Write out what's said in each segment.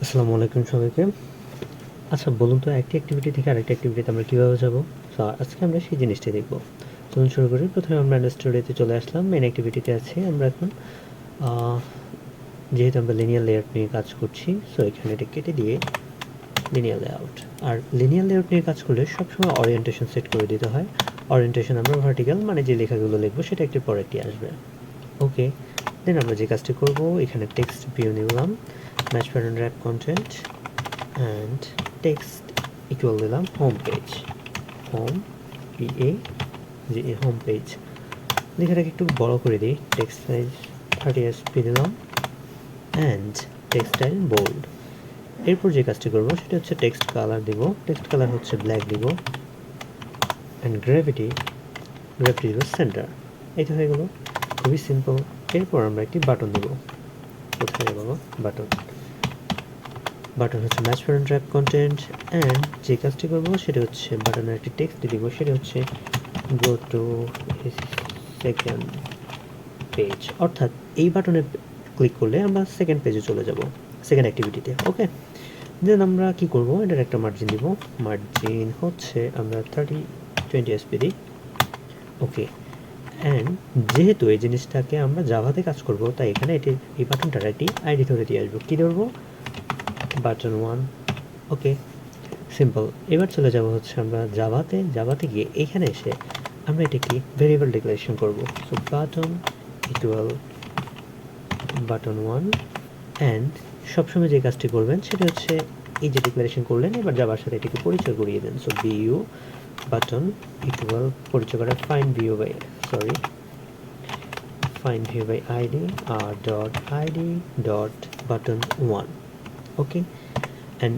আসসালামু আলাইকুম সবাইকে। আচ্ছা বলুন তো একটি অ্যাক্টিভিটি থেকে আরেকটি অ্যাক্টিভিটিতে আমরা কীভাবে যাব? সো আজকে আমরা সেই জিনিসটাই দেখব। চলুন শুরু করি। প্রথমে আমরা স্টুডিওতে চলে আসলাম। মেইন অ্যাক্টিভিটিতে আছি আমরা এখন। যেহেতু আমরা লিনিয়ার লেআউট নিয়ে কাজ করছি, সো এখানে এটা কেটে দিয়ে লিনিয়ার লেআউট। আর লিনিয়ার লেআউট নিয়ে কাজ করলে সবসময় ওরিয়েন্টেশন সেট করে দিতে হয়। ওরিয়েন্টেশন আমরা ভার্টিক্যাল, মানে যে লেখাগুলো লিখবো সেটা একটির পর একটি আসবে। ওকে, দেন আমরা যে কাজটি করব, এখানে টেক্সট ভিউ নিলাম, match pattern wrap content and text equal দিলাম home page, home home page. লেখাটাকে একটু বড় করে দিই, টেক্সট সাইজ 30 SP দিলাম অ্যান্ড টেক্সট স্টাইল বোল্ড। এরপর যে কাজটি করবো সেটা হচ্ছে টেক্সট কালার দিব, টেক্সট কালার হচ্ছে ব্ল্যাক দিব অ্যান্ড গ্র্যাভিটি দিব সেন্টার। এইটা হয়ে গেল, খুবই সিম্পল। এরপর আমরা একটি বাটন দেব। কোথায় যাবো? বাটন হচ্ছে match pattern wrap content and যে কাজটি করবো সেটা হচ্ছে বাটনের একটি টেক্সট দিব, সেটা হচ্ছে গো টু সেকেন্ড পেজ। অর্থাৎ এই বাটনে ক্লিক করলে আমরা সেকেন্ড পেজে চলে যাব, সেকেন্ড অ্যাক্টিভিটিতে। ওকে, দেন আমরা কি করব, এটার একটা মার্জিন দিব। মার্জিন হচ্ছে আমরা 20 SP দিই। ওকে, অ্যান্ড যেহেতু এই জিনিসটাকে আমরা জাভাতে কাজ করব, তাই এখানে এই বাটনটার একটি আইডি ধরে দিয়ে আসবো। কী ধরবো? বাটন 1। ওকে, সিম্পল। এবার চলে যাব হচ্ছে আমরা জাভাতে গিয়ে এখানে এসে আমরা এটাকে ভেরিয়েবল ডিক্লারেশন করব। So button equal button 1 and সবসময় যে কাজটি করবেন সেটা হচ্ছে এই যে ডিক্লারেশন করলেন, এবার জাভার সাথে এটাকে পরিচয় করিয়ে দেন। সো বিইউ বাটন ইকুয়াল পরিচয় করা find view by ID R dot ID dot button 1। Okay, and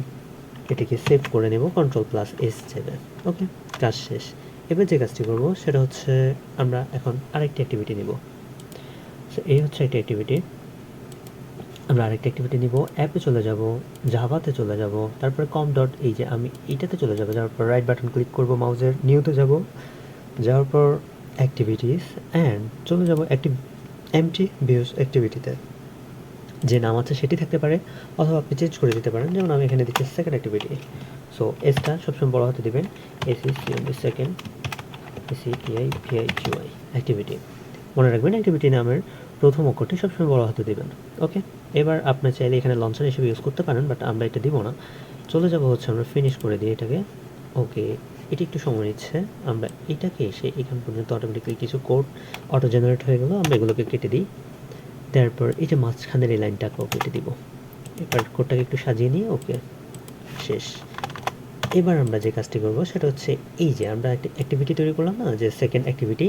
এটিকে সেভ করে নেব Ctrl+S7। ওকে, কাজ শেষ। এবার যে কাজটি করব সেটা হচ্ছে আমরা এখন আরেকটি অ্যাক্টিভিটি নিব। সো এই হচ্ছে একটা অ্যাক্টিভিটি। আমরা আরেকটা অ্যাক্টিভিটি নিব, অ্যাপে চলে যাব, জাভাতে চলে যাব, তারপরে কম ডট এই যে আমি এইটাতে চলে যাব, যাওয়ার পর রাইট বাটন ক্লিক করব, মাউসের নিউতে যাব, যাওয়ার পর অ্যাক্টিভিটিস অ্যান্ড চলে যাব এমটি ভিউজ অ্যাক্টিভিটিতে। যে নাম আছে সেটি থাকতে পারে, অথবা আপনি চেঞ্জ করে দিতে পারেন। যেমন আমি এখানে দিচ্ছি সেকেন্ড অ্যাক্টিভিটি। সো এসটা সবসময় বড় হাতে দিবেন, সেকেন্ড SECTIPIQI অ্যাক্টিভিটি। মনে রাখবেন অ্যাক্টিভিটি নামের প্রথম অক্ষরটি সবসময় বড় হাতে দিবেন। ওকে, এবার আপনার চাইলে এখানে লঞ্চার হিসেবে ইউজ করতে পারেন, বাট আমরা এটা দিব না। চলে যাব হচ্ছে আমরা ফিনিশ করে দিই এটাকে। ওকে, এটি একটু সময় নিচ্ছে। আমরা এটাকে এসে এখান পর্যন্ত অটোমেটিক্যালি কিছু কোড অটো জেনারেট হয়ে গেল, আমরা এগুলোকে কেটে দিই। তারপর এই যে মাঝখানের এই লাইনটাকেও কেটে দিব। এবার কোডটাকে একটু সাজিয়ে নিয়ে ওকে, শেষ। এবার আমরা যে কাজটি করব সেটা হচ্ছে এই যে আমরা একটা অ্যাক্টিভিটি তৈরি করলাম না, যে সেকেন্ড অ্যাক্টিভিটি,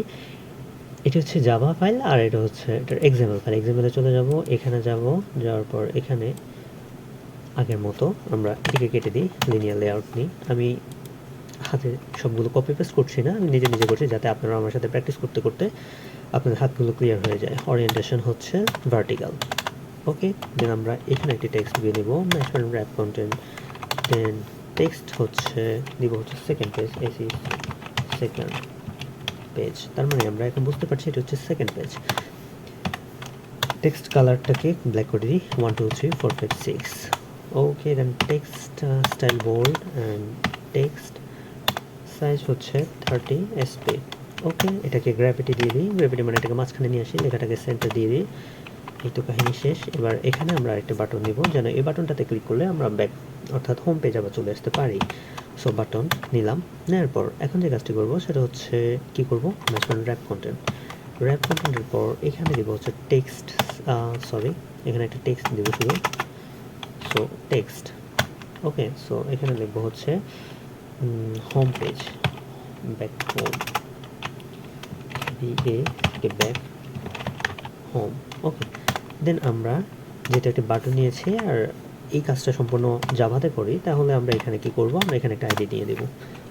এটা হচ্ছে জাভা ফাইল আর এটা হচ্ছে এটার এক্সাম্পল ফাইল। এক্সাম্পলে চলে যাব, এখানে যাওয়ার পর এখানে আগের মতো আমরা এটিকে কেটে দিই, লিনিয়ার লেআউট নিই। আমি হাতে সবগুলো কপি পেস্ট করছি না, আমি নিজে নিজে করছি, যাতে আপনারা আমার সাথে প্র্যাকটিস করতে করতে আপনাদের হাতগুলো ক্লিয়ার হয়ে যায়। ওরিয়েন্টেশন হচ্ছে ভার্টিক্যাল। ওকে, দেন আমরা এখানে একটি টেক্সট দিয়ে নেব, ম্যাচমেন্ট র্যাপ কন্টেন্ট, দেন টেক্সট হচ্ছে দিব হচ্ছে সেকেন্ড পেজ, সেকেন্ড পেজ। তার মানে আমরা এখন বুঝতে পারছি এটা হচ্ছে সেকেন্ড পেজ। টেক্সট কালারটাকে ব্ল্যাক করে দিই, 1 2 3 4 5 6। Okay, then text style bold and text size হচ্ছে 30 SP। ওকে, এটাকে গ্র্যাভিটি দিয়ে দিই, গ্র্যাভিটি মানে এটাকে মাঝখানে নিয়ে আসি, লেখাটাকে সেন্টার দিয়ে দিই। এই তো কাহিনী শেষ। এবার এখানে আমরা আরেকটা বাটন দিব, যেন এই বাটনটাতে ক্লিক করলে আমরা ব্যাক অর্থাৎ হোম পেজ আবার চলে আসতে পারি। সো বাটন নিলাম, নেওয়ার পর এখন যে কাজটি করবো সেটা হচ্ছে কি করবো, ম্যাচমেন্ট র্যাপ কন্টেন্টের পর এখানে দিব হচ্ছে টেক্সট, এখানে একটা টেক্সট দিব শুধু। সো টেক্সট, ওকে, সো এখানে লিখবো হচ্ছে home page, back home, back home. Okay, then আমরা যেটা একটা বাটন নিয়েছি আর এই কাজটা সম্পূর্ণ জাভাতে করি, তাহলে আমরা এখানে কি করব, আমরা এখানে একটা আইডি দিয়ে দেব।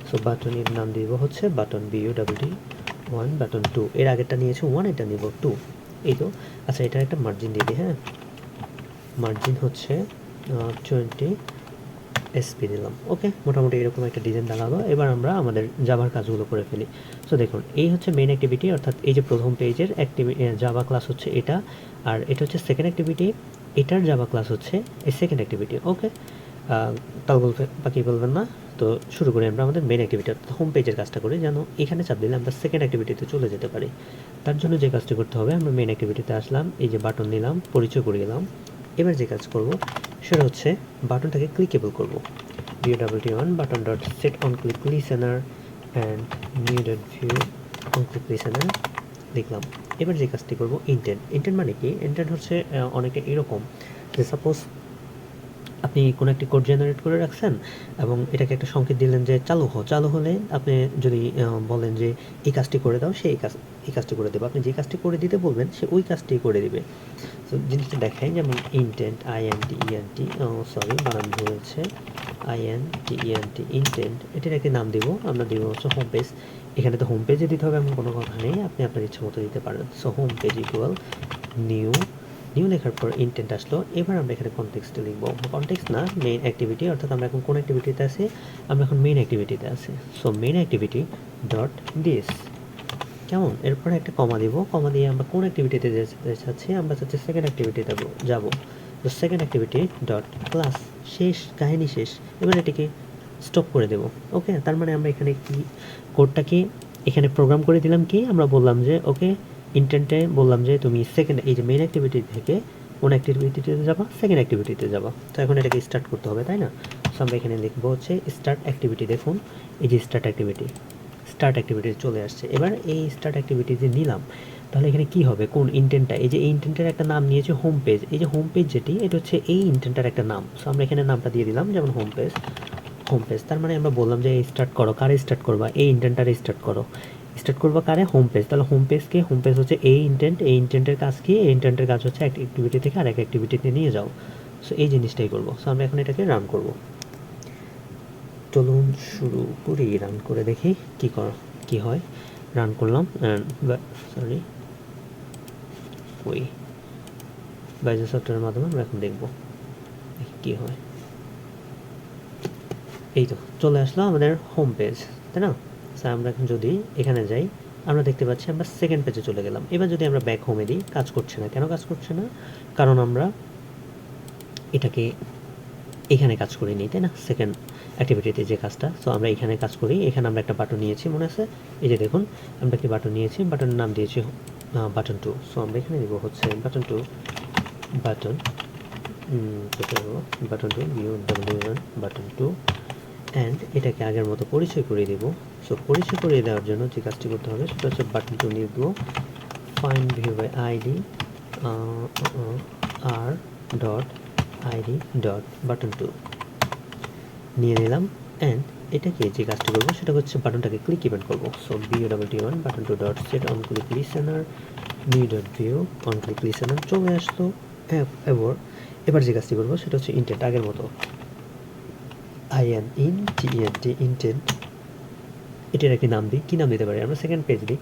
সো বাটনের নাম দিব হচ্ছে বাটন BUTT1, বাটন 2। এর আগেরটা নিয়েছি 1, এটা নিব 2। এই তো। আচ্ছা, এটার একটা মার্জিন দিয়ে দিই। হ্যাঁ, মার্জিন হচ্ছে 20 SP দিলাম। ওকে, মোটামুটি এরকম একটা ডিজাইন দাঁড়ালো। এবার আমরা আমাদের জাভার কাজগুলো করে ফেলি। সো দেখুন, এই হচ্ছে মেইন অ্যাক্টিভিটি, অর্থাৎ এই যে প্রথম পেজের জাভা ক্লাস হচ্ছে এটা, আর এটা হচ্ছে সেকেন্ড অ্যাক্টিভিটি। এটার জাভা ক্লাস হচ্ছে এই সেকেন্ড অ্যাক্টিভিটি। ওকে, তাও বলবে বাকি বলবেন না। তো শুরু করি আমরা আমাদের মেন অ্যাক্টিভিটি অর্থাৎ হোম পেজের কাজটা করি, যেন এখানে চাপ দিলে আমরা সেকেন্ড অ্যাক্টিভিটিতে চলে যেতে পারি। তার জন্য যে কাজটি করতে হবে, আমরা মেন অ্যাক্টিভিটিতে আসলাম, এই যে বাটন নিলাম, পরিচয় করে গেলাম। এবার যে কাজ করব সেটা হচ্ছে বাটনটাকে ক্লিকেবল করব। view.on button dot set on click listener and new.view on click listener লিখলাম। এবার যে কাজটি করব ইন্টেন্ট মানে কি? ইন্টেন্ট হচ্ছে অনেকে এরকম যে সাপোজ আপনি কোনো একটি কোড জেনারেট করে রাখছেন এবং এটাকে একটা সংকেত দিলেন যে চালু হলে আপনি যদি বলেন যে এই কাজটি করে দাও, সে এই কাজটি করে দেবে। আপনি যে কাজটি করে দিতে বলবেন সে ওই কাজটি করে দিবে। তো জিনিসটা দেখাই, যেমন ইন্টেন্ট বানান ভুল হয়েছে, ইন্টেন্ট, এটার একটি নাম দিব, আমরা দিব হচ্ছে হোম পেজ। এখানে তো হোম পেজে দিতে হবে এমন কোনো কথা নেই, আপনি আপনার ইচ্ছা মতো দিতে পারেন। So home page equal new লেখার পর ইন্টেন্ট আসলো। এবার আমরা এখানে কনটেক্সটে লিখবো, কনটেক্সট না, মেইন অ্যাক্টিভিটি, অর্থাৎ আমরা এখন কোন অ্যাক্টিভিটিতে আছি? আমরা এখন মেইন অ্যাক্টিভিটিতে আছি। So main activity dot this, কেমন? এরপরে একটা কমা দিব, কমা দিয়ে আমরা কোন অ্যাক্টিভিটিতে যেতে চাচ্ছি? আমরা চাচ্ছি সেকেন্ড অ্যাক্টিভিটিতে যাব। তো সেকেন্ড অ্যাক্টিভিটি ডট ক্লাস, শেষ, কাহিনী শেষ। এবার এটিকে স্টপ করে দেব। ওকে, তার মানে আমরা এখানে কি কোডটাকে এখানে প্রোগ্রাম করে দিলাম, কি আমরা বললাম যে ওকে ইন্টেন্টে বললাম যে তুমি সেকেন্ড, এই যে মেইন অ্যাক্টিভিটি থেকে কোন অ্যাক্টিভিটিতে যাবা? সেকেন্ড অ্যাক্টিভিটিতে যাবা। তো এখন এটাকে স্টার্ট করতে হবে, তাই না? সো আমরা এখানে লিখবো হচ্ছে স্টার্ট অ্যাক্টিভিটি। দেখুন এই যে স্টার্ট অ্যাক্টিভিটি চলে আসছে। এবার এই স্টার্ট অ্যাক্টিভিটি যে নিলাম, তাহলে এখানে কি হবে? কোন ইন্টেন্টটা? এই যে এই ইন্টেন্টের একটা নাম নিয়েছে হোম পেজ। এই যে হোম পেজ যেটি, এটা হচ্ছে এই ইন্টেন্টের একটা নাম। সো আমরা এখানে নামটা দিয়ে দিলাম, যেমন হোম পেজ। তার মানে আমরা বললাম যে স্টার্ট করো, কারে স্টার্ট করবা? এই ইন্টেন্টটারে স্টার্ট করবা কারে? Home page. তাহলে হোম পেজ হচ্ছে এই ইন্টেন্টের কাজ কি? এই ইন্টেন্টের কাজ হচ্ছে এক অ্যাক্টিভিটি থেকে আরেক অ্যাক্টিভিটিতে নিয়ে যাও। সো এই জিনিসটাই করবো। সো আমরা এখন এটাকে রান করব। চলুন শুরু করি, রান করে দেখি কি হয়। রান করলাম, বাইজুস সফটওয়্যারের মাধ্যমে আমরা এখন দেখবো দেখি কি হয়। এই তো চলে আসলো আমাদের হোম পেজ, তাই না? আমরা এখন যদি এখানে যাই, আমরা দেখতে পাচ্ছি আমরা সেকেন্ড পেজে চলে গেলাম। এবার যদি আমরা ব্যাক হোমে দিই, কাজ করছে না। কেন কাজ করছে না? কারণ আমরা এটাকে এখানে কাজ করিনি, তাই না? সেকেন্ড অ্যাক্টিভিটিতে যে কাজটা। সো আমরা এখানে কাজ করি। এখানে আমরা একটা বাটন নিয়েছি, মনে আছে? এই যে দেখুন আমরা কি বাটন নিয়েছি, বাটনের নাম দিয়েছি বাটন 2। সো আমরা এখানে দিব হচ্ছে বাটন 2 বাটন 2 অ্যান্ড এটাকে আগের মতো পরিচয় করে দেব। সো পরিচয় করিয়ে দেওয়ার জন্য যে কাজটি করতে হবে সেটা হচ্ছে বাটন 2 লিখব, find view by ID R dot ID dot button 2 নিয়ে নিলাম। অ্যান্ড এটাকে যে কাজটি করবো সেটা হচ্ছে বাটনটাকে ক্লিক ইভেন্ট করবো। So view.on button 2 dot set on click listener new.view on click listener চলে আসলো। এবার যে কাজটি করবো সেটা হচ্ছে ইন্টেন্ট, আগের মতো ইন্টেন্ট, এটার একটি নাম দিই। কি নাম দিতে পারি আমরা? সেকেন্ড পেজ দিই,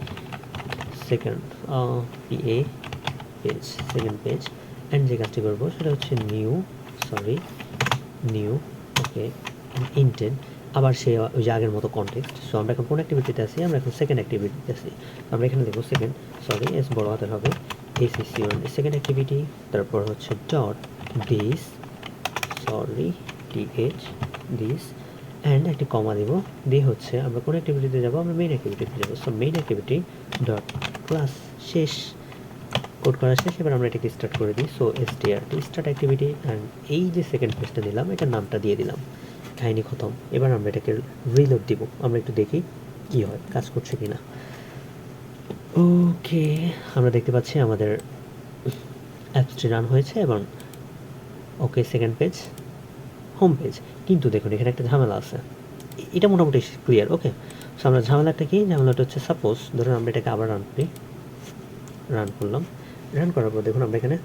সেকেন্ড পেজ। অ্যান্ড যে কাজটি করবো সেটা হচ্ছে নিউ ওকে ইন্টেন্ট, আবার সে ওই যে আগের মতো কনটেক্সট। সো আমরা এখন কোন অ্যাক্টিভিটিতে আছি? আমরা এখন সেকেন্ড অ্যাক্টিভিটিতে আছি। আমরা এখানে দেখবো সেকেন্ড, এস বড় হাতের হবে, সেকেন্ড অ্যাক্টিভিটি, তারপর হচ্ছে ডট দিস দিস অ্যান্ড একটি কমা দিব, দিয়ে হচ্ছে আমরা কোন অ্যাক্টিভিটিতে যাবো? আমরা মেইন অ্যাক্টিভিটিতে যাবো। So main activity dot class, শেষ, কোড করা শেষ। এবার আমরা এটাকে স্টার্ট করে দিই। সো স্টার্ট অ্যাক্টিভিটি অ্যান্ড এই যে সেকেন্ড পেজটা দিলাম, এটার নামটা দিয়ে দিলাম, কাহিনী খতম। এবার আমরা এটাকে রিলোড দিব, আমরা একটু দেখি কি হয়, কাজ করছে কিনা। ওকে, আমরা দেখতে পাচ্ছি আমাদের অ্যাপসটি রান হয়েছে এবং okay second page, home page. কিন্তু দেখুন এখানে একটা ঝামেলা আছে, এটা মোটামুটি ক্লিয়ার। ওকে, সো আমরা ঝামেলাটা কি? ঝামেলাটা হচ্ছে সাপোজ ধরুন আমরা এটাকে আবার রান করলাম। রান করার পর দেখুন আমরা এখানে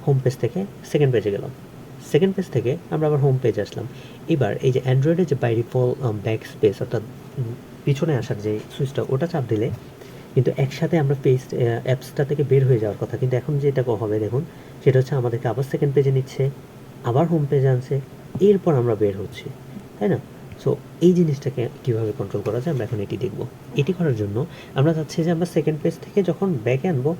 হোম পেজ থেকে সেকেন্ড পেজে গেলাম, সেকেন্ড পেজ থেকে আমরা আবার হোম পেজে আসলাম। এবার এই যে অ্যান্ড্রয়েডের যে বাই ডিফল্ট ব্যাক স্পেস অর্থাৎ পিছনে আসার যে সুইচটা, ওটা চাপ দিলে কিন্তু একসাথে আমরা অ্যাপসটা থেকে বের হয়ে যাওয়ার কথা। কিন্তু এখন যেটা হবে দেখুন, সেটা হচ্ছে আমাদেরকে আবার সেকেন্ড পেজে নিচ্ছে, আবার হোম পেজে আনছে, এরপর আমরা বের হচ্ছি, তাই না? সো এই জিনিসটাকে কীভাবে কন্ট্রোল করা যায় আমরা এখন এটি দেখব। এটি করার জন্য আমরা চাচ্ছি যে আমরা সেকেন্ড পেজ থেকে যখন ব্যাকে আনবো,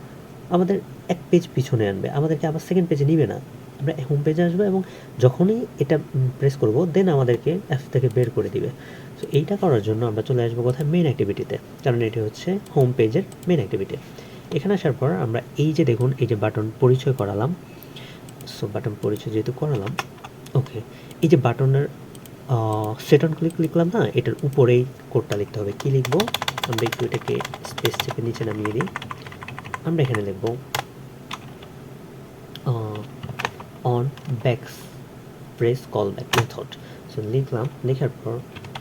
আমাদের এক পেজ পিছনে আনবে, আমাদেরকে আবার সেকেন্ড পেজে নিবে না। আমরা হোম পেজে আসবো এবং যখনই এটা প্রেস করব দেন আমাদেরকে অ্যাপস থেকে বের করে দিবে। সো এইটা করার জন্য আমরা চলে আসবো কোথায়, মেইন অ্যাক্টিভিটিতে, কারণ এটি হচ্ছে হোম পেজের মেইন অ্যাক্টিভিটি। এখানে আসার পর আমরা এই যে দেখুন এই যে বাটন পরিচয় করালাম, সো বাটন পরিচয় যেহেতু করালাম, ওকে, এই যে বাটনের সেট অন ক্লিক লিখলাম না, এটার উপরেই কোডটা লিখতে হবে। কি লিখবো, আমরা একটু এটাকে স্পেস চেপে নিচে নামিয়ে দিই। আমরা এখানে লিখবো on backs press callback method. So লিখলাম, লেখার পর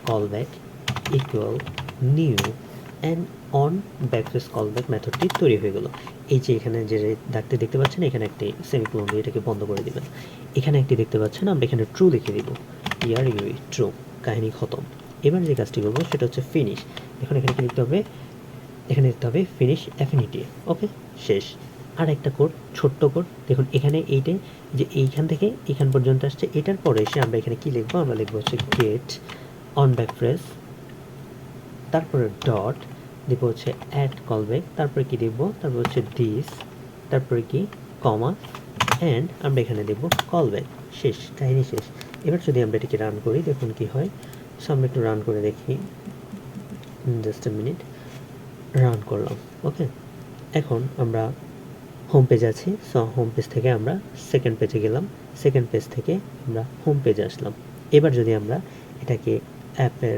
callback equal new and on back press callback মেথডটি তৈরি হয়ে গেল। এই যে এখানে যে দাগটি দেখতে পাচ্ছেন, এখানে একটি সেমিকোলন দিয়ে এটাকে বন্ধ করে দিবেন। এখানে একটি দেখতে পাচ্ছেন, আমরা এখানে ট্রু লিখে দিব, ইউই ট্রু, কাহিনী খতম। এবার যে কাজটি করবো সেটা হচ্ছে ফিনিশ। এখন এখানে কি লিখতে হবে, এখানে লিখতে হবে ফিনিশ অ্যাফিনিটি। ওকে, শেষ। আর একটা কোড, ছোট্ট কোড দেখুন, এখানে এইটা যে এইখান থেকে এইখান পর্যন্ত আসছে, এটার পরে এসে আমরা এখানে কি লিখবো, আমরা লিখবো হচ্ছে গেট অন ব্যাকপ্রেস, তারপরে ডট দিব হচ্ছে অ্যাড কলব্যাক, তারপরে কি দিব, তারপর হচ্ছে দিস, তারপরে কি কমা, অ্যান্ড আমরা এখানে দেব কলব্যাক। শেষ, কাহিনী শেষ। এবার যদি আমরা এটাকে রান করি দেখুন কি হয়। সো আমরা একটু রান করে দেখি, জাস্ট এ মিনিট, রান করলাম। ওকে, এখন আমরা হোম পেজ আছি। সো হোম পেজ থেকে আমরা সেকেন্ড পেজে গেলাম, সেকেন্ড পেজ থেকে আমরা হোম পেজে আসলাম। এবার যদি আমরা এটাকে অ্যাপের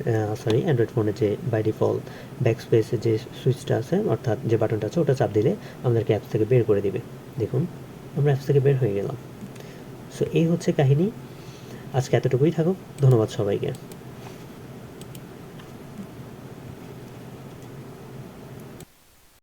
অ্যান্ড্রয়েড ফোনে যে বাই ডিফল্ট ব্যাকস্পেসে যে সুইচটা আছে, অর্থাৎ যে বাটনটা আছে, ওটা চাপ দিলে আমাদেরকে অ্যাপস থেকে বের করে দিবে। দেখুন আমরা অ্যাপস থেকে বের হয়ে গেলাম। সো এই হচ্ছে কাহিনী। আজকে এতটুকুই থাকুক, ধন্যবাদ সবাইকে।